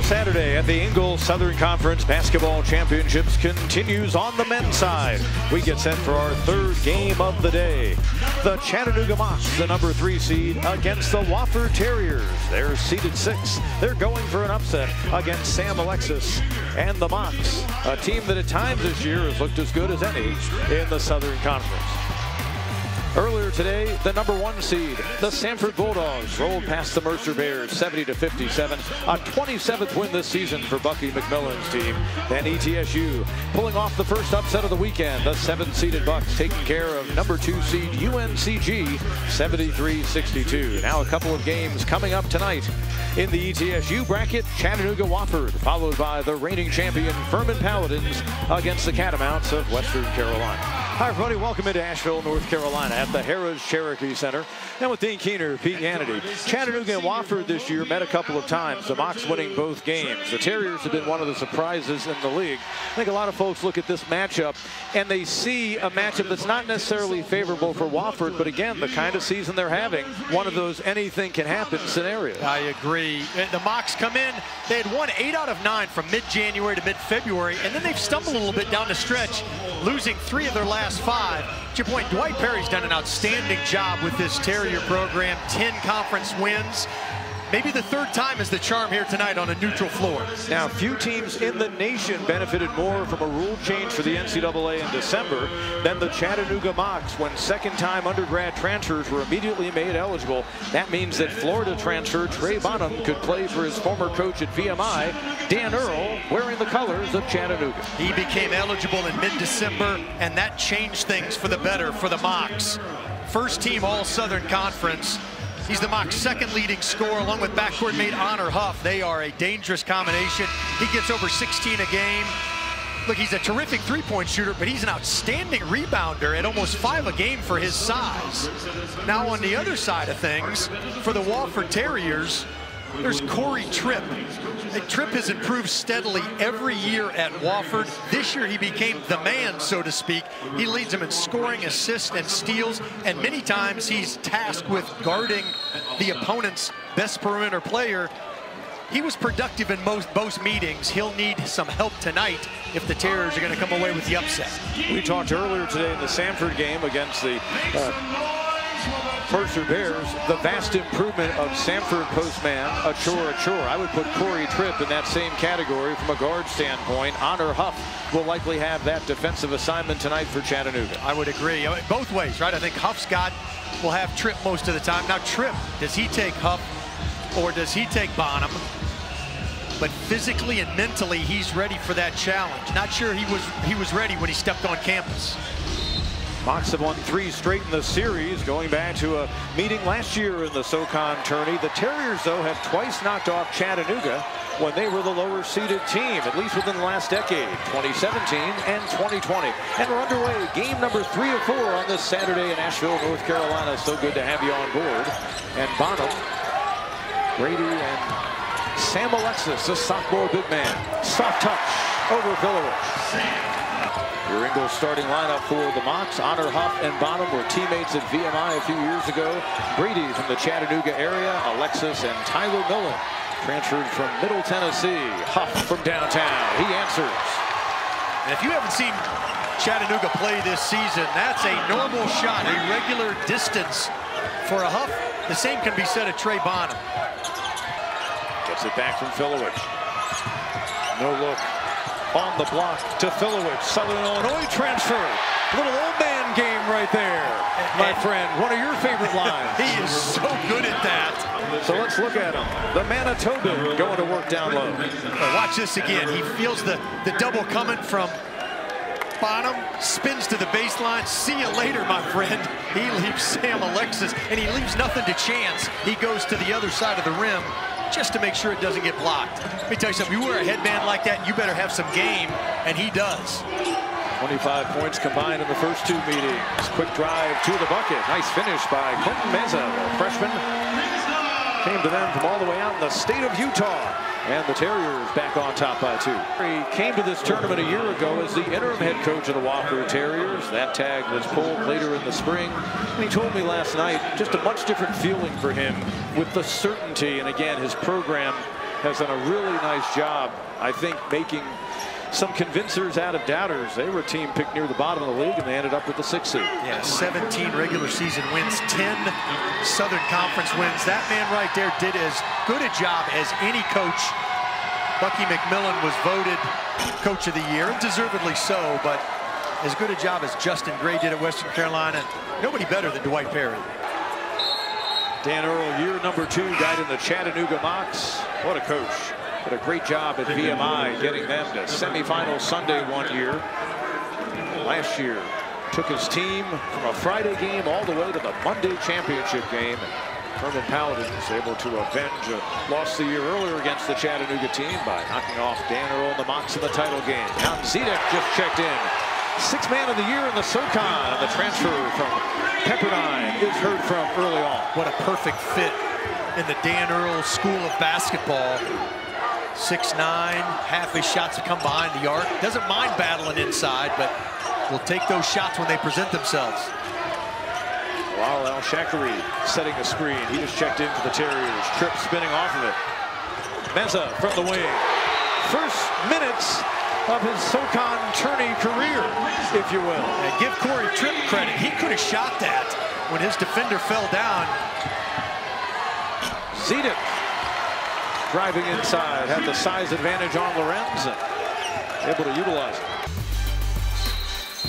Saturday at the Ingalls Southern Conference Basketball Championships continues on the men's side. We get set for our third game of the day. The Chattanooga Mocs, the number 3 seed, against the Wofford Terriers. They're seeded 6th. They're going for an upset against Sam Alexis and the Mocs, a team that at times this year has looked as good as any in the Southern Conference. Earlier today, the number 1 seed, the Sanford Bulldogs, rolled past the Mercer Bears 70-57, a 27th win this season for Bucky McMillan's team. Then ETSU pulling off the first upset of the weekend, the 7th-seeded Bucks taking care of number 2 seed UNCG 73-62. Now a couple of games coming up tonight. In the ETSU bracket, Chattanooga Wofford, followed by the reigning champion Furman Paladins against the Catamounts of Western Carolina. Hi everybody, welcome into Asheville, North Carolina at the Harrah's Cherokee Center. And with Dean Keener, Pete Hannity. Chattanooga and Wofford this year met a couple of times, the Mocs winning both games. The Terriers have been one of the surprises in the league. I think a lot of folks look at this matchup and they see a matchup that's not necessarily favorable for Wofford, but again, the kind of season they're having, one of those anything can happen scenarios. I agree. The Mocs come in, they had won 8 out of 9 from mid-January to mid-February, and then they've stumbled a little bit down the stretch, losing 3 of their last 5. To your point, Dwight Perry's done an outstanding job with this Terrier program, 10 conference wins. Maybe the 3rd time is the charm here tonight on a neutral floor. Now, few teams in the nation benefited more from a rule change for the NCAA in December than the Chattanooga Mocs when second-time undergrad transfers were immediately made eligible. That means that Florida transfer Trey Bonham could play for his former coach at VMI, Dan Earl, wearing the colors of Chattanooga. He became eligible in mid-December, and that changed things for the better for the Mocs. First team All-Southern Conference. He's the Mocs' 2nd leading scorer, along with backcourt mate Honor Huff. They are a dangerous combination. He gets over 16 a game. Look, he's a terrific three-point shooter, but he's an outstanding rebounder at almost 5 a game for his size. Now, on the other side of things, for the Wofford Terriers, there's Corey Tripp. Tripp has improved steadily every year at Wofford. This year he became the man, so to speak. He leads them in scoring, assists, and steals, and many times he's tasked with guarding the opponent's best perimeter player. He was productive in both meetings. He'll need some help tonight if the Terriers are going to come away with the upset. We talked earlier today in the Sanford game against the Mercer Bears, the vast improvement of Sanford postman Achor. I would put Corey Tripp in that same category from a guard standpoint. Honor Huff will likely have that defensive assignment tonight for Chattanooga. I would agree. Both ways, right? I think Huff's will have Tripp most of the time. Now Tripp, does he take Huff or does he take Bonham? But physically and mentally, he's ready for that challenge. Not sure he was ready when he stepped on campus. Mocs have won 3 straight in the series, going back to a meeting last year in the SoCon Tourney. The Terriers, though, have twice knocked off Chattanooga when they were the lower-seeded team, at least within the last decade, 2017 and 2020. And we're underway, game number 3 of 4 on this Saturday in Asheville, North Carolina. So good to have you on board. And Bonham, Brady, and Sam Alexis, the sophomore big man. Soft touch over Filowich. Your Ingalls starting lineup for the Mocs. Honor Huff and Bonham were teammates at VMI a few years ago. Brady from the Chattanooga area. Alexis and Tyler Miller transferred from Middle Tennessee. Huff from downtown. He answers. And if you haven't seen Chattanooga play this season, that's a normal shot, a regular distance for a Huff. The same can be said of Trey Bonham. Gets it back from Filowich. No look. On the block to Filowich, Southern Illinois transfer. Little old man game right there, my friend. One of your favorite lines. He is so good at that. So let's look at him. The Manitoban going to work down low. Watch this again. He feels the double coming from Bonham, spins to the baseline. See you later, my friend. He leaves Sam Alexis, and he leaves nothing to chance. He goes to the other side of the rim just to make sure it doesn't get blocked. Let me tell you something, you wear a headband like that, you better have some game, and he does. 25 points combined in the first 2 meetings. Quick drive to the bucket. Nice finish by Quentin Meza, a freshman. Came to them from all the way out in the state of Utah. And the Terriers back on top by 2. He came to this tournament a year ago as the interim head coach of the Wofford Terriers. That tag was pulled later in the spring. And he told me last night, just a much different feeling for him with the certainty. And again, his program has done a really nice job, I think, making some convincers out of doubters. They were a team picked near the bottom of the league, and they ended up with the 6th seed. Yeah, 17 regular season wins, 10 Southern Conference wins. That man right there did as good a job as any coach. Bucky McMillan was voted Coach of the Year, and deservedly so, but as good a job as Justin Gray did at Western Carolina. Nobody better than Dwight Perry. Dan Earl, year number 2, guiding the Chattanooga Mocs. What a coach. Did a great job at VMI, getting them to semifinal Sunday one year. Last year, took his team from a Friday game all the way to the Monday championship game. And Herman Paladin was able to avenge a loss the year earlier against the Chattanooga team by knocking off Dan Earl and the Mocs in the title game. Jan Zedek just checked in. 6th man of the year in the SoCon, and the transfer from Pepperdine is heard from early on. What a perfect fit in the Dan Earl School of Basketball. 6'9", half his shots have come behind the arc. Doesn't mind battling inside, but will take those shots when they present themselves. While Al-Shakari setting the screen, he just checked in for the Terriers. Tripp spinning off of it. Meza from the wing. First minutes of his SoCon Tourney career, if you will. And give Corey Tripp credit. He could have shot that when his defender fell down. Zedek driving inside, had the size advantage on Lorenz, and able to utilize it.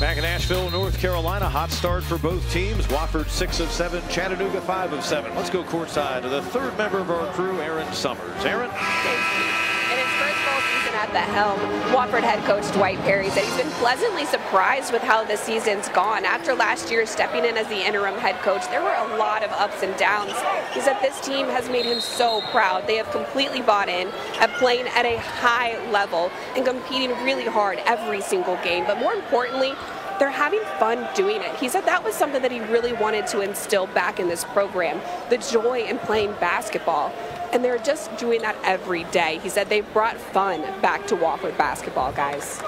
Back in Asheville, North Carolina, hot start for both teams. Wofford 6 of 7, Chattanooga 5 of 7. Let's go courtside to the 3rd member of our crew, Aaron Summers. Aaron? In his first full season at the helm, Wofford head coach Dwight Perry said he's been pleasantly surprised with how the season's gone. After last year stepping in as the interim head coach, there were a lot of ups and downs. He said this team has made him so proud. They have completely bought in at playing at a high level and competing really hard every single game. But more importantly, they're having fun doing it. He said that was something that he really wanted to instill back in this program, the joy in playing basketball. And they're just doing that every day. He said they've brought fun back to Wofford basketball, guys.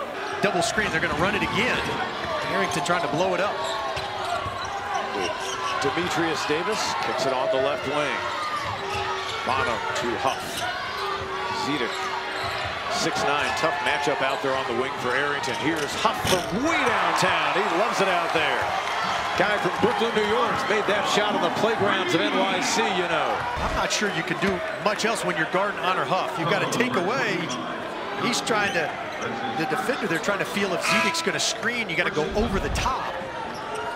Double screen, they're gonna run it again. Harrington trying to blow it up. Demetrius Davis kicks it on the left wing. Bonham to Huff. Zedek, 6'9", tough matchup out there on the wing for Arrington. Here's Huff from way downtown. He loves it out there. Guy from Brooklyn, New York, made that shot on the playgrounds of NYC, you know. I'm not sure you can do much else when you're guarding Honor Huff. You've got to take away. He's trying to, the defender, they're trying to feel if Zedek's going to screen. You got to go over the top.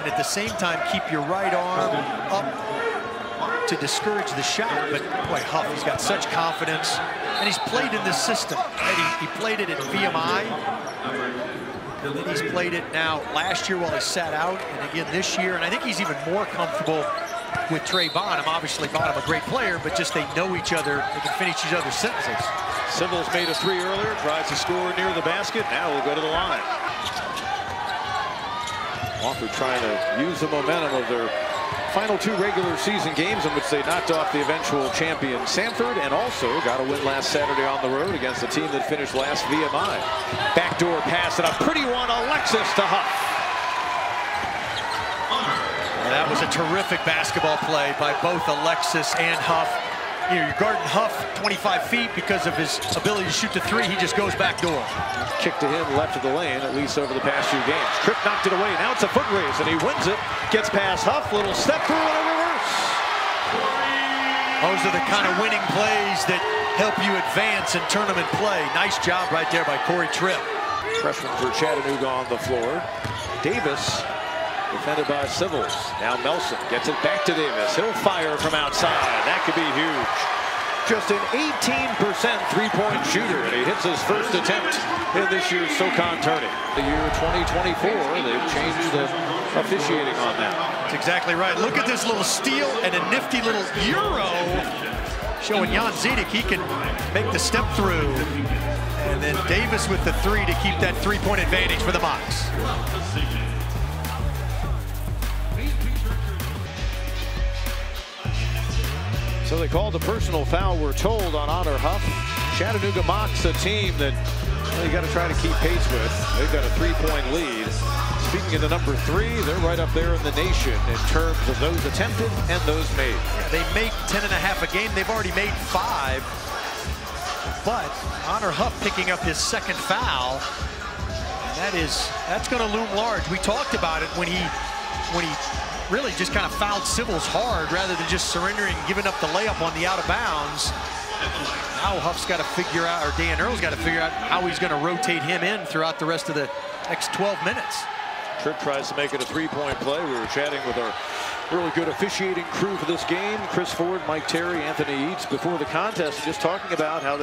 And at the same time, keep your right arm up to discourage the shot. But boy, Huff, he's got such confidence. And he's played in this system. He played it at VMI. And then he's played it now last year while he sat out, and again this year. And I think he's even more comfortable with Trey Bonham. Obviously, Bonham a great player, but just they know each other. They can finish each other's sentences. Civils made a 3 earlier, tries to score near the basket. Now we'll go to the line. Wofford trying to use the momentum of their final 2 regular season games in which they knocked off the eventual champion Sanford, and also got a win last Saturday on the road against the team that finished last VMI. Backdoor pass and a pretty one, Alexis to Huff. Well, that was a terrific basketball play by both Alexis and Huff. You're guarding Huff 25 feet because of his ability to shoot the 3. He just goes back door. Kick to him left of the lane, at least over the past few games. Tripp knocked it away. Now it's a foot race, and he wins it. Gets past Huff. Little step through and a reverse. Those are the kind of winning plays that help you advance in tournament play. Nice job right there by Corey Tripp. Freshman for Chattanooga on the floor. Davis defended by Civils. Now Melson gets it back to Davis. He'll fire from outside. That could be huge. Just an 18% three-point shooter, and he hits his first attempt in this year's SoCon Tourney. The year 2024, they've changed the officiating on that. That's exactly right. Look at this little steal and a nifty little Euro showing Jan Zedek he can make the step through. And then Davis with the 3 to keep that 3-point advantage for the Mocs. So they called the personal foul, we're told, on Honor Huff. Chattanooga Mocs, a team that you got to try to keep pace with. They've got a 3-point lead. Speaking of the number 3, they're right up there in the nation in terms of those attempted and those made. Yeah, they make 10.5 a game. They've already made 5. but Honor Huff picking up his second foul. And that's going to loom large. We talked about it when he really just kind of fouled Civils hard rather than just surrendering and giving up the layup on the out of bounds. Now Huff's got to figure out, or Dan Earl's got to figure out how he's going to rotate him in throughout the rest of the next 12 minutes. Tripp tries to make it a three-point play. We were chatting with our really good officiating crew for this game. Chris Ford, Mike Terry, Anthony Eads before the contest, just talking about how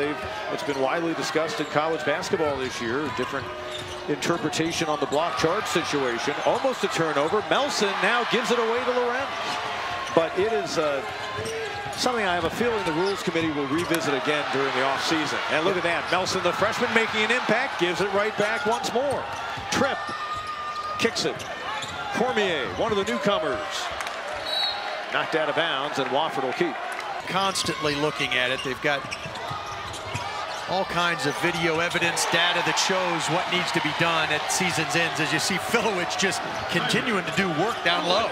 it's been widely discussed in college basketball this year. Different interpretation on the block charge situation. Almost a turnover. Melson now gives it away to Lorenz. But it is something I have a feeling the rules committee will revisit again during the offseason. And look at that. Melson, the freshman, making an impact, gives it right back once more. Tripp kicks it. Cormier, one of the newcomers, knocked out of bounds, and Wofford will keep. Constantly looking at it. They've got all kinds of video evidence, data that shows what needs to be done at season's ends. As you see Filowich just continuing to do work down low.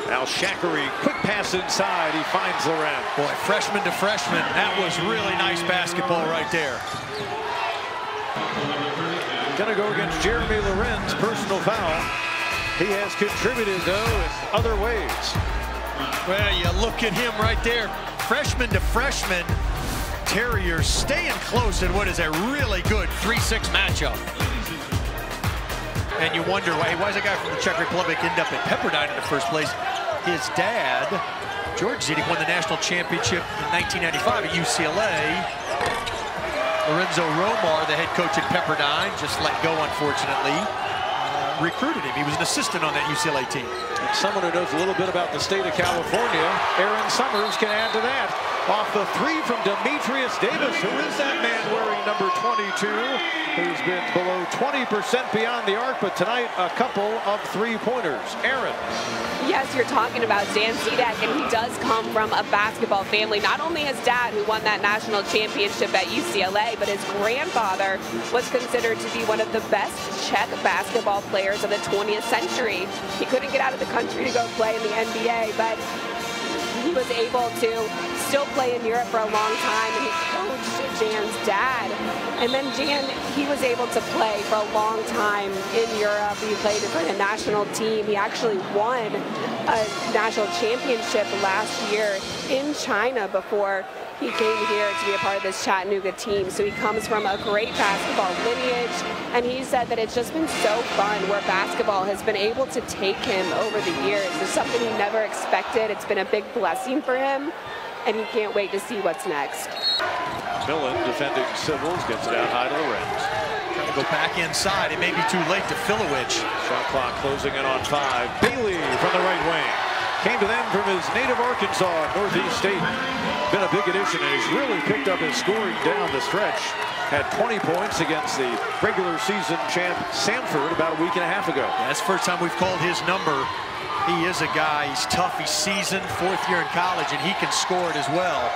Now Shackery, quick pass inside, he finds Lorenz. Boy, freshman to freshman, that was really nice basketball right there. Gonna go against Jeremy Lorenz, personal foul. He has contributed, though, in other ways. Well, you look at him right there. Freshman to freshman, Terriers staying close in what is a really good 3-6 matchup. And you wonder, why does a guy from the Czech Republic end up at Pepperdine in the first place? His dad, George Zidek, won the national championship in 1995 at UCLA. Lorenzo Romar, the head coach at Pepperdine, just let go, unfortunately. Recruited him. He was an assistant on that UCLA team. And someone who knows a little bit about the state of California, Aaron Summers, can add to that. Off the three from Demetrius Davis. Who is that man wearing number 22? Who's been below 20% beyond the arc, but tonight a couple of three-pointers. Aaron. Yes, you're talking about Dan Zidek, and he does come from a basketball family. Not only his dad, who won that national championship at UCLA, but his grandfather was considered to be one of the best Czech basketball players of the 20th century. He couldn't get out of the country to go play in the NBA, but he was able to still play in Europe for a long time, and he coached Jan's dad. And then Jan, he was able to play for a long time in Europe. He played for the national team. He actually won a national championship last year in China before he came here to be a part of this Chattanooga team. So he comes from a great basketball lineage, and he said that it's just been so fun where basketball has been able to take him over the years. It's something he never expected. It's been a big blessing for him, and he can't wait to see what's next. Millen, defending Civils, gets it out high to Lorenz. Trying to go back inside. It may be too late to Filowich. Shot clock closing in on 5. Bailey from the right wing. Came to them from his native Arkansas, Northeast State. Been a big addition, and he's really picked up his scoring down the stretch. Had 20 points against the regular season champ Samford about a week and a half ago. Yeah, that's the first time we've called his number. He is a guy, he's tough, he's seasoned, 4th year in college, and he can score it as well.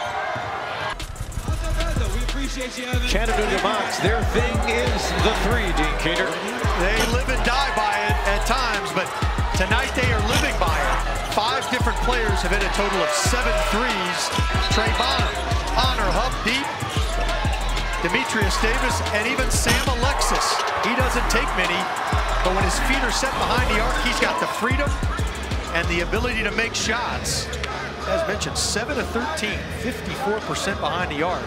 Chattanooga Mocs, their thing is the three, Dean Keener. They live and die by it at times, but tonight they are living by it. 5 different players have hit a total of 7 threes. Trey Bonham, Honor Huff deep, Demetrius Davis, and even Sam Alexis. He doesn't take many, but when his feet are set behind the arc, he's got the freedom and the ability to make shots. As mentioned, 7 of 13, 54% behind the arc.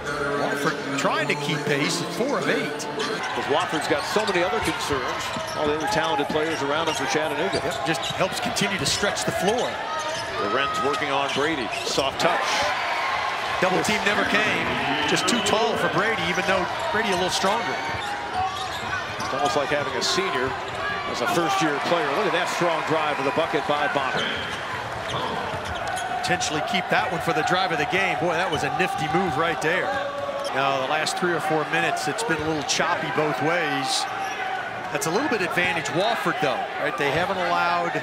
Wofford trying to keep pace, 4 of 8. Because Wofford's got so many other concerns. All the other talented players around him for Chattanooga. Yep, just helps continue to stretch the floor. Lorenz working on Brady. Soft touch. Double team never came. Just too tall for Brady, even though Brady a little stronger. It's almost like having a senior as a first-year player. Look at that strong drive to the bucket by Bonner. Potentially keep that one for the drive of the game. Boy, that was a nifty move right there. Now, the last 3 or 4 minutes, it's been a little choppy both ways. That's a little bit advantage Wofford, though, right? They haven't allowed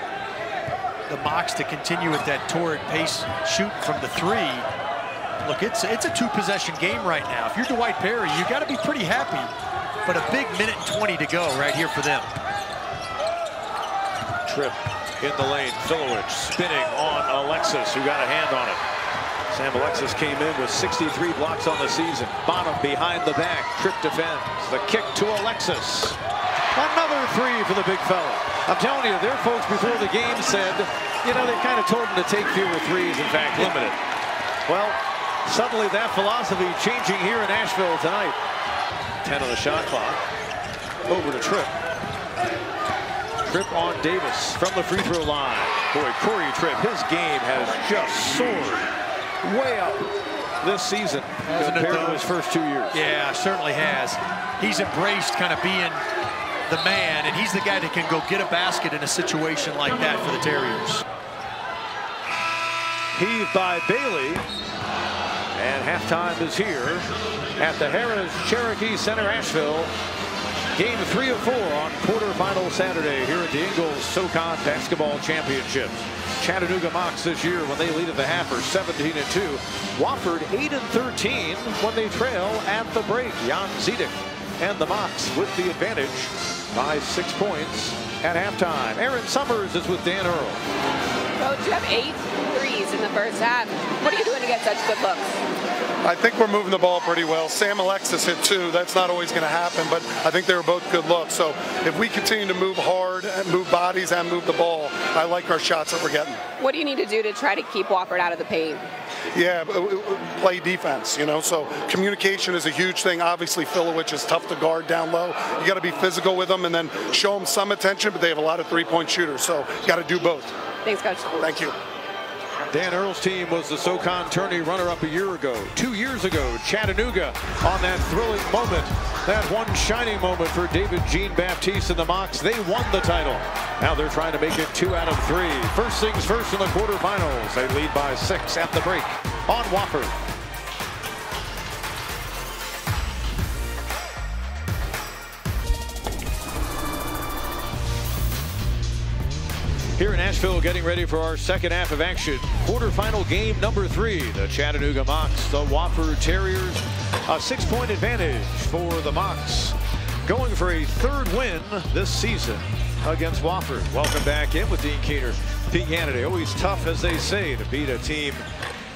the Mocs to continue at that torrid pace shooting from the 3. Look, it's a 2-possession game right now. If you're Dwight Perry, you got to be pretty happy. But a big minute and 20 to go right here for them. Tripp in the lane. Filowich spinning on Alexis, who got a hand on it. Sam Alexis came in with 63 blocks on the season. Bonham behind the back. Tripp defends. The kick to Alexis. Another three for the big fella. I'm telling you, their folks before the game said, you know, they kind of told him to take fewer threes, in fact, limit it. Well, suddenly that philosophy changing here in Asheville tonight. 10 on the shot clock. Over to Tripp. Tripp on Davis from the free throw line. Boy, Corey Tripp, his game has just soared way up this season compared to his first 2 years. Yeah, certainly has. He's embraced kind of being the man, and he's the guy that can go get a basket in a situation like that for the Terriers. Heaved by Bailey, and halftime is here at the Harrah's Cherokee Center, Asheville. Game 3 of 4 on quarterfinal Saturday here at the Ingles SoCon Basketball Championships. Chattanooga Mocs this year, when they lead at the half, are 17-2. Wofford 8-13 when they trail at the break. Jan Zedek and the Mocs with the advantage by 6 points at halftime. Aaron Summers is with Dan Earl. Coach, you have 8 threes in the first half. What are you doing to get such good looks? I think we're moving the ball pretty well. Sam Alexis hit 2. That's not always going to happen, but I think they were both good looks. So if we continue to move hard and move bodies and move the ball, I like our shots that we're getting. What do you need to do to try to keep Wofford out of the paint? Yeah, play defense, you know, so communication is a huge thing. Obviously, Filowich is tough to guard down low. You got to be physical with them and then show them some attention, but they have a lot of three-point shooters, so you got to do both. Thanks, Coach. Thank you. Dan Earl's team was the SoCon Tourney runner-up a year ago. 2 years ago, Chattanooga on that thrilling moment. That one shining moment for David Jean-Baptiste and the Mocs. They won the title. Now they're trying to make it 2 out of 3. First things first in the quarterfinals. They lead by 6 at the break on Wofford. Here in Asheville, getting ready for our second half of action. Quarterfinal game number 3. The Chattanooga Mocs, the Wofford Terriers. A 6-point advantage for the Mocs. Going for a 3rd win this season against Wofford. Welcome back in with Dean Keener. Pete Hannity, always tough, as they say, to beat a team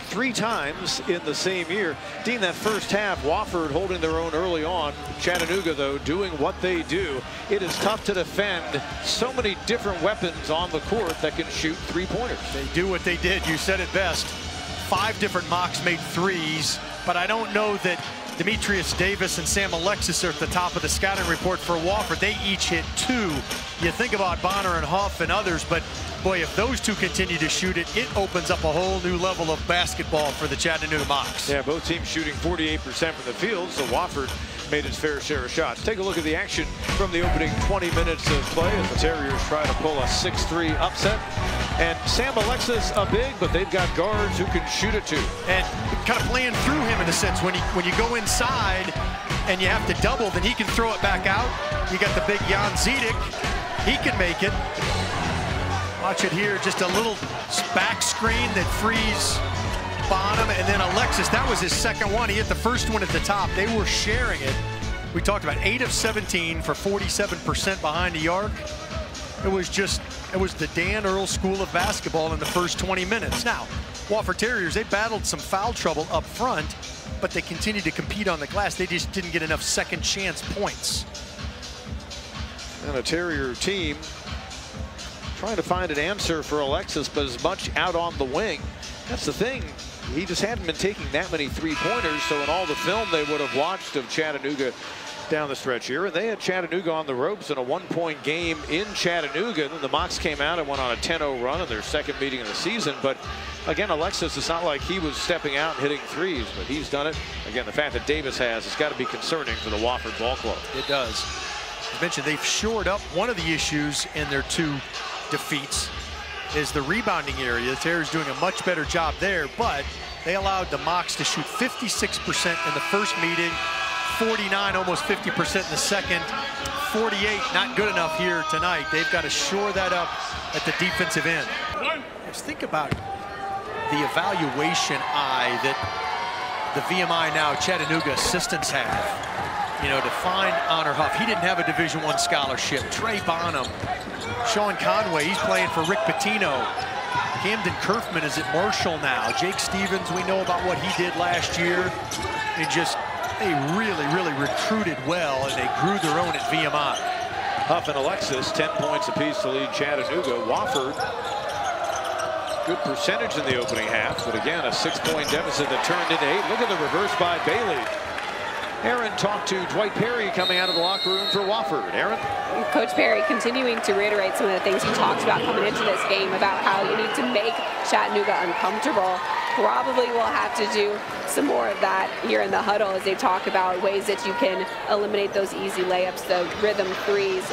3 times in the same year. Dean, that first half, Wofford holding their own early on. Chattanooga, though, doing what they do. It is tough to defend so many different weapons on the court that can shoot 3-pointers. They do what they did. You said it best. 5 different Mocs made 3s, but I don't know that Demetrius Davis and Sam Alexis are at the top of the scouting report for Wofford. They each hit 2. You think about Bonner and Huff and others, but boy, if those 2 continue to shoot it, it opens up a whole new level of basketball for the Chattanooga Mocs. Yeah, both teams shooting 48% from the field, so Wofford made its fair share of shots. Take a look at the action from the opening 20 minutes of play as the Terriers try to pull a 6-3 upset. And Sam Alexis a big, but they've got guards who can shoot it too. And kind of playing through him in a sense. When you go inside and you have to double, then he can throw it back out. You got the big Jan Zedek. He can make it. Watch it here, just a little back screen that frees Bonham, and then Alexis, that was his second one. He hit the first one at the top. They were sharing it. We talked about 8 of 17 for 47% behind the arc. It was the Dan Earl school of basketball in the first 20 minutes. Now, Wofford Terriers, they battled some foul trouble up front, but they continued to compete on the glass. They just didn't get enough second chance points. And a Terrier team trying to find an answer for Alexis, but as much out on the wing. That's the thing. He just hadn't been taking that many 3-pointers, so in all the film they would have watched of Chattanooga down the stretch here, and they had Chattanooga on the ropes in a 1-point game in Chattanooga. And then the Mocs came out and went on a 10-0 run in their second meeting of the season. But again, Alexis, it's not like he was stepping out and hitting 3s, but he's done it. Again, the fact that Davis has, it's got to be concerning for the Wofford ball club. It does. As mentioned, they've shored up one of the issues in their 2 defeats is the rebounding area. The Terriers doing a much better job there, but they allowed the Mocs to shoot 56% in the first meeting, 49, almost 50% in the second, 48, not good enough here tonight. They've got to shore that up at the defensive end. Just think about the evaluation eye that the VMI now Chattanooga assistants have. you know, to find Honor Huff. He didn't have a Division I scholarship. Trey Bonham, Sean Conway, he's playing for Rick Pitino. Camden Kerfman is at Marshall now. Jake Stevens, we know about what he did last year. They really recruited well, and they grew their own at VMI. Huff and Alexis, 10 points apiece to lead Chattanooga. Wofford, good percentage in the opening half, but again, a 6-point deficit that turned into 8. Look at the reverse by Bailey. Aaron talked to Dwight Perry coming out of the locker room for Wofford. Aaron? Coach Perry continuing to reiterate some of the things he talked about coming into this game about how you need to make Chattanooga uncomfortable. Probably will have to do some more of that here in the huddle as they talk about ways that you can eliminate those easy layups, the rhythm threes,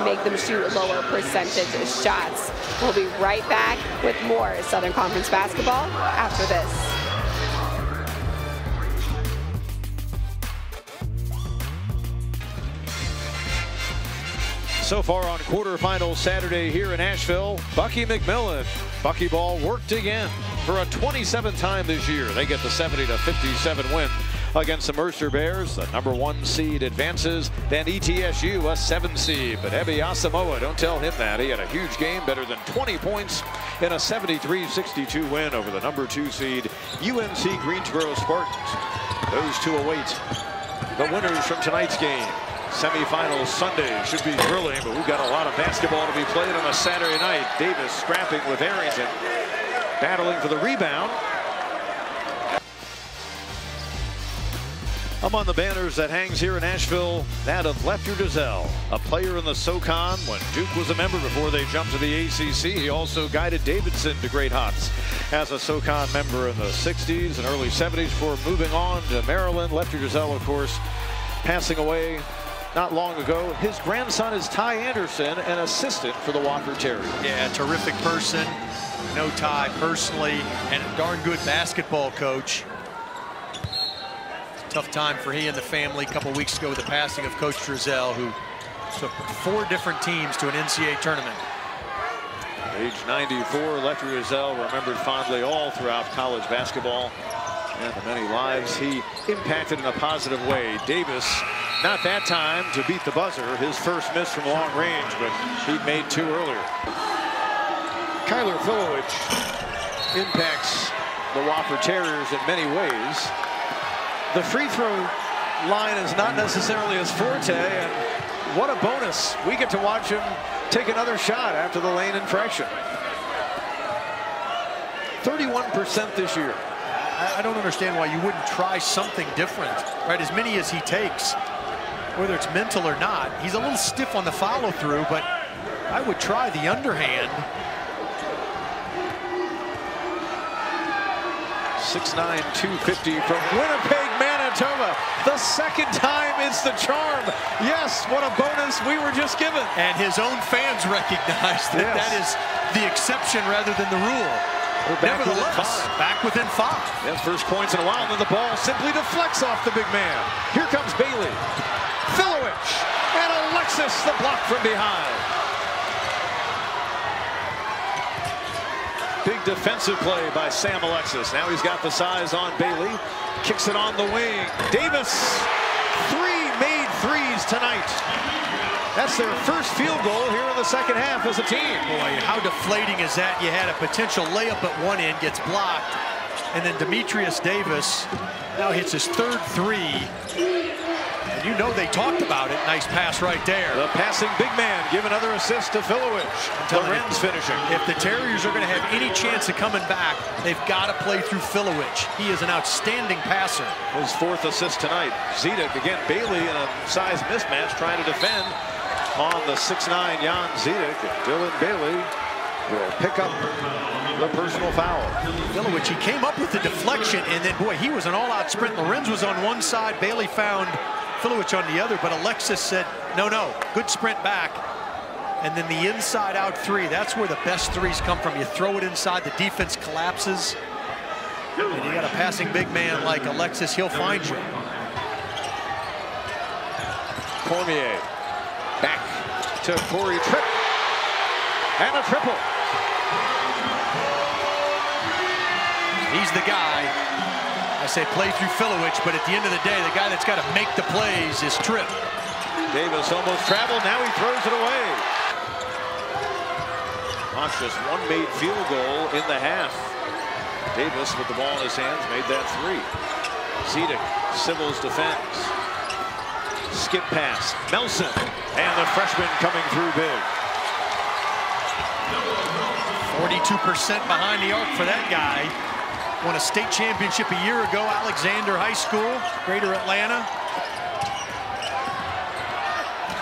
make them shoot lower percentage shots. We'll be right back with more Southern Conference basketball after this. So far on quarterfinal Saturday here in Asheville, Bucky McMillan. Buckyball worked again for a 27th time this year. They get the 70-57 win against the Mercer Bears. The #1 seed advances, then ETSU, a 7 seed. But Ebi Asamoah, don't tell him that. He had a huge game, better than 20 points in a 73-62 win over the #2 seed UNC Greensboro Spartans. Those two await the winners from tonight's game. Semifinals Sunday should be thrilling, but we've got a lot of basketball to be played on a Saturday night. Davis scrapping with Arrington, battling for the rebound. Among the banners that hangs here in Asheville, that of Lefty Driesell, a player in the SoCon when Duke was a member before they jumped to the ACC. He also guided Davidson to great heights as a SoCon member in the 60s and early 70s before moving on to Maryland. Lefty Driesell, of course, passing away not long ago. His grandson is Ty Anderson, an assistant for the Wofford Terriers. Yeah, terrific person. Know Ty personally, and a darn good basketball coach. Tough time for he and the family a couple weeks ago with the passing of Coach Driesell, who took 4 different teams to an NCAA tournament. Age 94, Lefty Driesell remembered fondly all throughout college basketball and the many lives he impacted in a positive way. Davis, not that time to beat the buzzer. His first miss from long range, but he'd made 2 earlier. Kyler Filowich impacts the Wofford Terriers in many ways. The free throw line is not necessarily his forte, and what a bonus. We get to watch him take another shot after the lane infraction. 31% this year. I don't understand why you wouldn't try something different, right? As many as he takes, whether it's mental or not. He's a little stiff on the follow through, but I would try the underhand. 6'9", 250 from Winnipeg, Manitoba. The second time it's the charm. Yes, what a bonus we were just given. And his own fans recognize that that is the exception rather than the rule. Nevertheless, back within 5. That's first points in a while, and then the ball simply deflects off the big man. Here comes Bailey. Filowich and Alexis, the block from behind. Big defensive play by Sam Alexis. Now he's got the size on Bailey. Kicks it on the wing. Davis, 3 made threes tonight. That's their first field goal here in the second half as a team. Boy, how deflating is that? You had a potential layup at one end, gets blocked, and then Demetrius Davis now hits his 3rd 3. And you know they talked about it. Nice pass right there. The passing big man give another assist to Filowich. Lorenz finishing. If the Terriers are going to have any chance of coming back, they've got to play through Filowich. He is an outstanding passer. His 4th assist tonight. Zedek again, Bailey in a size mismatch trying to defend on the 6'9" Jan Zedek. Dylan Bailey will pick up the personal foul. Filowich, he came up with the deflection, and then, boy, he was an all-out sprint. Lorenz was on one side. Bailey found Filowich on the other, but Alexis said, no, good sprint back. And then the inside-out 3, that's where the best threes come from. You throw it inside, the defense collapses. And you got a passing big man like Alexis, he'll find you. Cormier. Back to Corey Tripp. And a triple. He's the guy. I say play through Filowich, but at the end of the day, the guy that's got to make the plays is Tripp. Davis almost traveled, now he throws it away. Mox just one made field goal in the half. Davis with the ball in his hands made that three. Zedek, Sybil's defense. Skip pass, Nelson, and the freshman coming through big. 42% behind the arc for that guy. Won a state championship a year ago, Alexander High School, Greater Atlanta.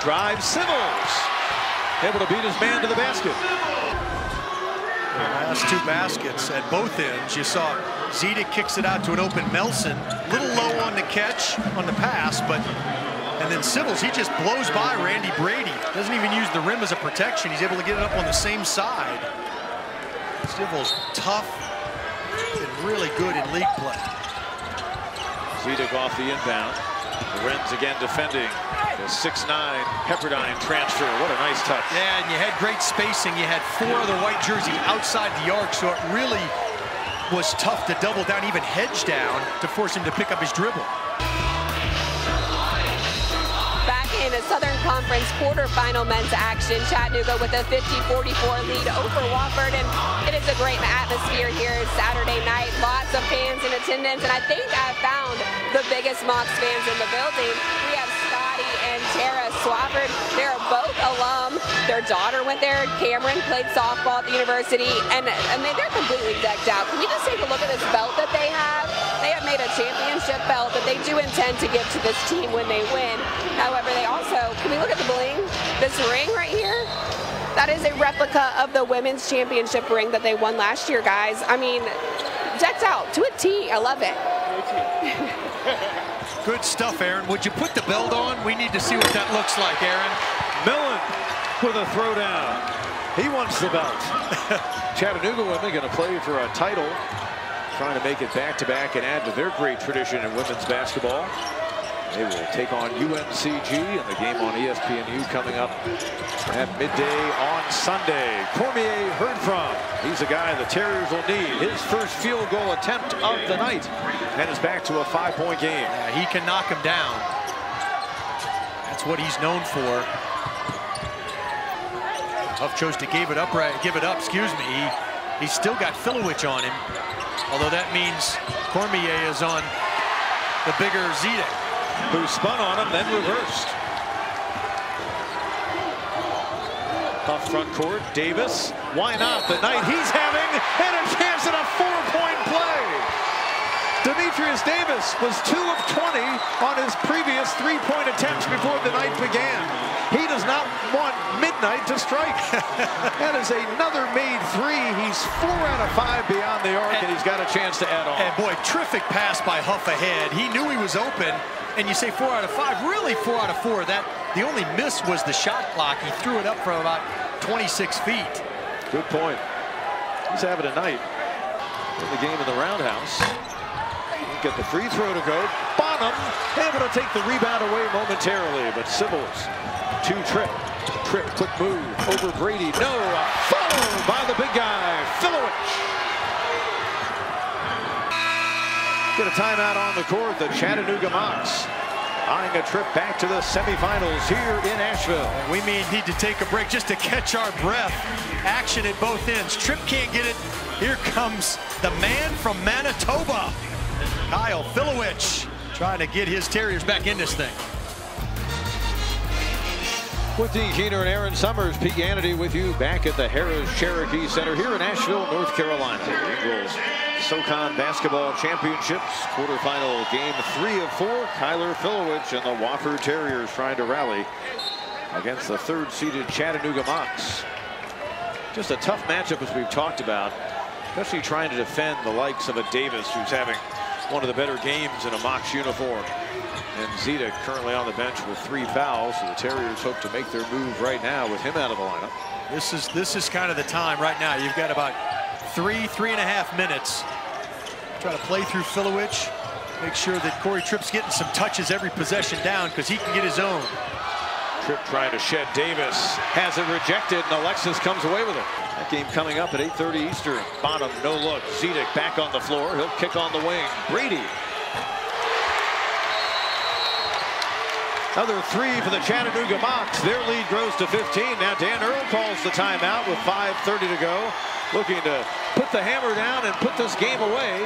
Drive Sybil's, able to beat his man to the basket. The last two baskets at both ends, you saw Zedek kicks it out to an open Melson. A little low on the catch, on the pass, but and then Sybil's, he just blows by Randy Brady. Doesn't even use the rim as a protection. He's able to get it up on the same side. Sybil's tough and really good in league play. Zedek off the inbound. Lorenz again defending. The 6'9" Pepperdine transfer. What a nice touch. Yeah, and you had great spacing. You had four other white jerseys outside the arc, so it really was tough to double down, even hedge down, to force him to pick up his dribble. Back in a Southern Conference quarterfinal men's action, Chattanooga with a 50-44 lead over Wofford, and it is a great atmosphere here Saturday night. Lots of fans in attendance, and I think I found the biggest Mox fans in the building. We have Scotty and Tara Swafford. They're both alum. Their daughter went there. Cameron played softball at the university, and they're completely decked out. Can we just take a look at this belt that they have? They have made a championship belt that they do intend to give to this team when they win. However, they also, can we look at the bling? This ring right here? That is a replica of the women's championship ring that they won last year, guys. I mean, decked out to a T. I love it. Good stuff, Aaron. Would you put the belt on? We need to see what that looks like, Aaron. Millen with a throwdown. He wants the belt. Chattanooga women going to play for a title, trying to make it back-to-back and add to their great tradition in women's basketball. They will take on UNCG in the game on ESPNU coming up at midday on Sunday. Cormier heard from. He's a guy the Terriers will need. His first field goal attempt of the night, and is back to a 5-point game. Yeah, he can knock him down. That's what he's known for. Huff chose to give it up. Excuse me. He's still got Filowich on him, although that means Cormier is on the bigger Zedek, who spun on him, then reversed. Off front court, Davis. Why not? The night he's having, and a chance at a 4-point play. Demetrius Davis was 2 of 20 on his previous 3-point attempts before the night began. He does not want midnight to strike. That is another made three. He's 4 out of 5 beyond the arc, and he's got a chance to add on. And boy, terrific pass by Huff ahead. He knew he was open. And you say 4 out of 5, really 4 out of 4. That the only miss was the shot clock. He threw it up from about 26 feet. Good point. He's having a night in the game in the roundhouse. Get the free throw to go. Bonham able to take the rebound away momentarily, but Sybil's to Tripp. Tripp, quick move over Brady. No, followed by the big guy, Filowich. Get a timeout on the court. The Chattanooga Mox eyeing a trip back to the semifinals here in Asheville. We may need to take a break just to catch our breath. Action at both ends. Tripp can't get it. Here comes the man from Manitoba, Kyle Filowich, trying to get his Terriers back in this thing. With Dean Keener and Aaron Summers, Pete Hannity with you back at the Harrah's Cherokee Center here in Asheville, North Carolina. Eagles SoCon Basketball Championships, quarterfinal game 3 of 4. Kyler Filowich and the Wofford Terriers trying to rally against the 3rd-seeded Chattanooga Mox. Just a tough matchup, as we've talked about, especially trying to defend the likes of a Davis, who's having one of the better games in a Mox uniform. And Zedek currently on the bench with 3 fouls, so the Terriers hope to make their move right now with him out of the lineup. This is kind of the time right now. You've got about 3.5 minutes. Try to play through Filowich, make sure that Corey Tripp's getting some touches every possession down, because he can get his own. Tripp trying to shed Davis, has it rejected, and Alexis comes away with it. That game coming up at 8:30 Eastern. Bottom, no look. Zedek back on the floor. He'll kick on the wing. Brady Another three for the Chattanooga Mocs. Their lead grows to 15. Now Dan Earl calls the timeout with 5:30 to go. Looking to put the hammer down and put this game away.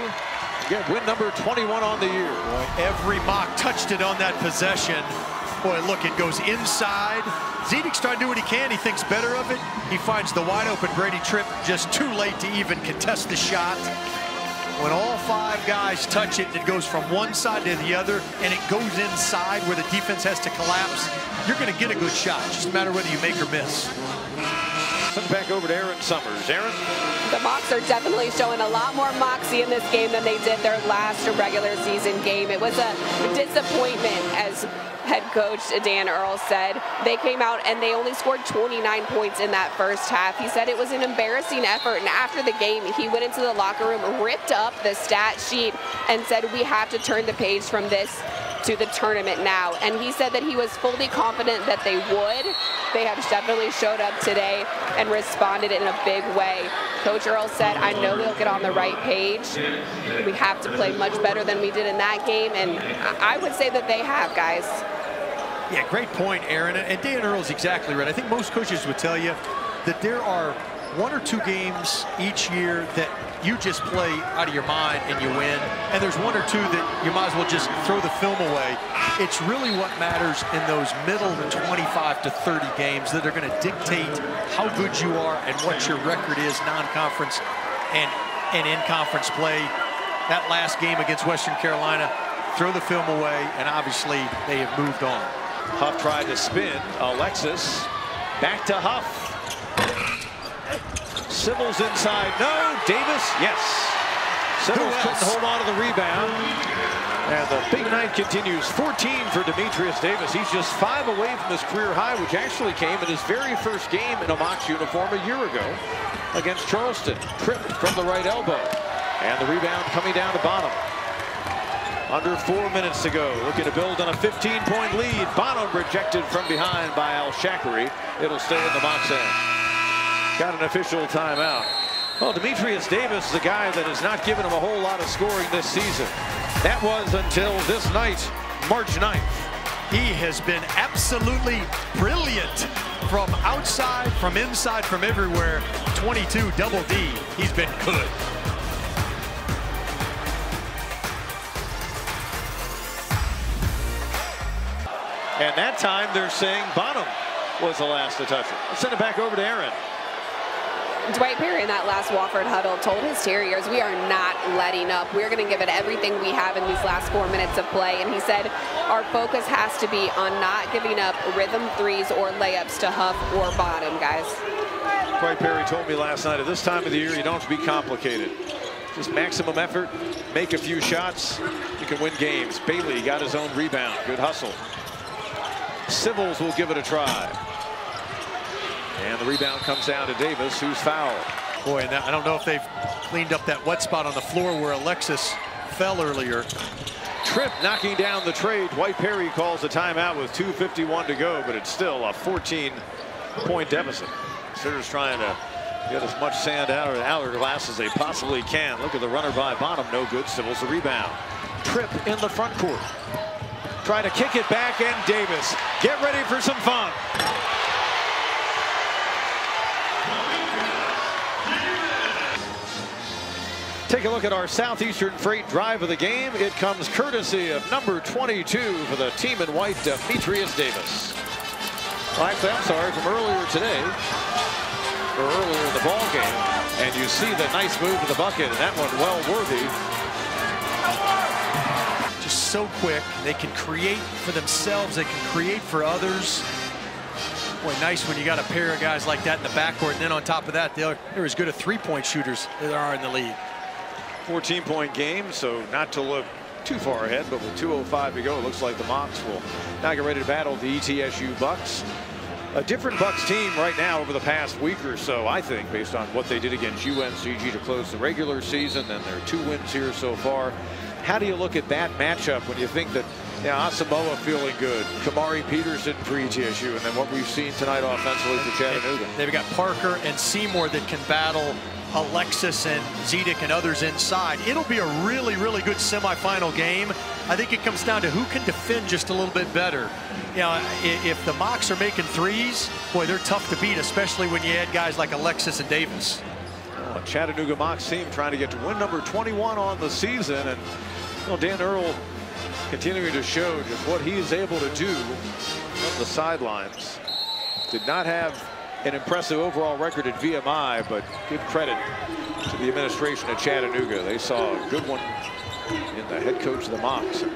Get win number 21 on the year. Boy, every Mock touched it on that possession. Boy, look, it goes inside. Zedek's trying to do what he can. He thinks better of it. He finds the wide open Brady Tripp just too late to even contest the shot. When all five guys touch it, it goes from one side to the other, and it goes inside where the defense has to collapse. You're going to get a good shot. Just a matter whether you make or miss. Send back over to Aaron Summers. Aaron? The Mocs are definitely showing a lot more moxie in this game than they did their last regular season game. It was a disappointment, as head coach Dan Earl said. They came out and they only scored 29 points in that first half. He said it was an embarrassing effort, and after the game, he went into the locker room, ripped up the stat sheet, and said, we have to turn the page from this to the tournament now. And he said that he was fully confident that they would. They have definitely showed up today and responded in a big way. Coach Earl said, I know we'll get on the right page. We have to play much better than we did in that game, and I would say that they have, guys. Yeah, great point, Aaron. And Dan Earl's exactly right. I think most coaches would tell you that there are one or two games each year that you just play out of your mind and you win, and there's one or two that you might as well just throw the film away. It's really what matters in those middle 25 to 30 games that are going to dictate how good you are and what your record is, non-conference and in-conference play. That last game against Western Carolina, throw the film away, and obviously they have moved on. Huff tried to spin. Alexis back to Huff. Sybil's inside. No. Davis. Yes. Sybil's couldn't hold on to the rebound. And the big night continues. 14 for Demetrius Davis. He's just 5 away from his career high, which actually came in his very first game in a Mocs uniform a year ago against Charleston. Tripped from the right elbow. And the rebound coming down to Bonham. Under 4 minutes to go. Looking to build on a 15-point lead. Bonham rejected from behind by Al-Shakari. It'll stay in the Mocs end. Got an official timeout. Well, Demetrius Davis is a guy that has not given him a whole lot of scoring this season. That was until this night, March 9th. He has been absolutely brilliant from outside, from inside, from everywhere. 22 double D. He's been good. And that time they're saying Bonham was the last to touch it. Let's send it back over to Aaron. Dwight Perry in that last Wofford huddle told his Terriers, we are not letting up. We're going to give it everything we have in these last 4 minutes of play. And he said our focus has to be on not giving up rhythm threes or layups to Huff or Bonham, guys. Dwight Perry told me last night, at this time of the year, you don't have to be complicated. Just maximum effort, make a few shots, you can win games. Bailey got his own rebound. Good hustle. Sybil's will give it a try. And the rebound comes down to Davis, who's fouled. Boy, and I don't know if they've cleaned up that wet spot on the floor where Alexis fell earlier. Tripp knocking down the trade. Dwight Perry calls a timeout with 2:51 to go, but it's still a 14-point deficit. Sitters trying to get as much sand out of the hourglass as they possibly can. Look at the runner by Bonham, no good. Sybil's the rebound. Tripp in the front court. Try to kick it back, and Davis. Get ready for some fun. Take a look at our Southeastern Freight drive of the game. It comes courtesy of number 22 for the team in white, Demetrius Davis. Well, actually, I'm sorry, from earlier today, or earlier in the ball game. And you see the nice move to the bucket, and that one well worthy. Just so quick. They can create for themselves. They can create for others. Boy, nice when you got a pair of guys like that in the backcourt. And then on top of that, they're as good as three-point shooters as there are in the league. 14-point game, so not to look too far ahead, but with 2:05 to go, it looks like the Mocs will now get ready to battle the ETSU Bucks. A different Bucks team right now over the past week or so, I think, based on what they did against UNCG to close the regular season, and their 2 wins here so far. How do you look at that matchup when you think that, Asamoah feeling good, Kamari Peterson for ETSU, and then what we've seen tonight offensively for Chattanooga? They've got Parker and Seymour that can battle Alexis and Zedek and others inside. It'll be a really, really good semifinal game. I think it comes down to who can defend just a little bit better. You know, if the Mocs are making threes, boy, they're tough to beat, especially when you add guys like Alexis and Davis. Well, Chattanooga Mocs team trying to get to win number 21 on the season, and Dan Earl continuing to show just what he is able to do from the sidelines. Did not have an impressive overall record at VMI, but give credit to the administration at Chattanooga. They saw a good one in the head coach of the Mocs.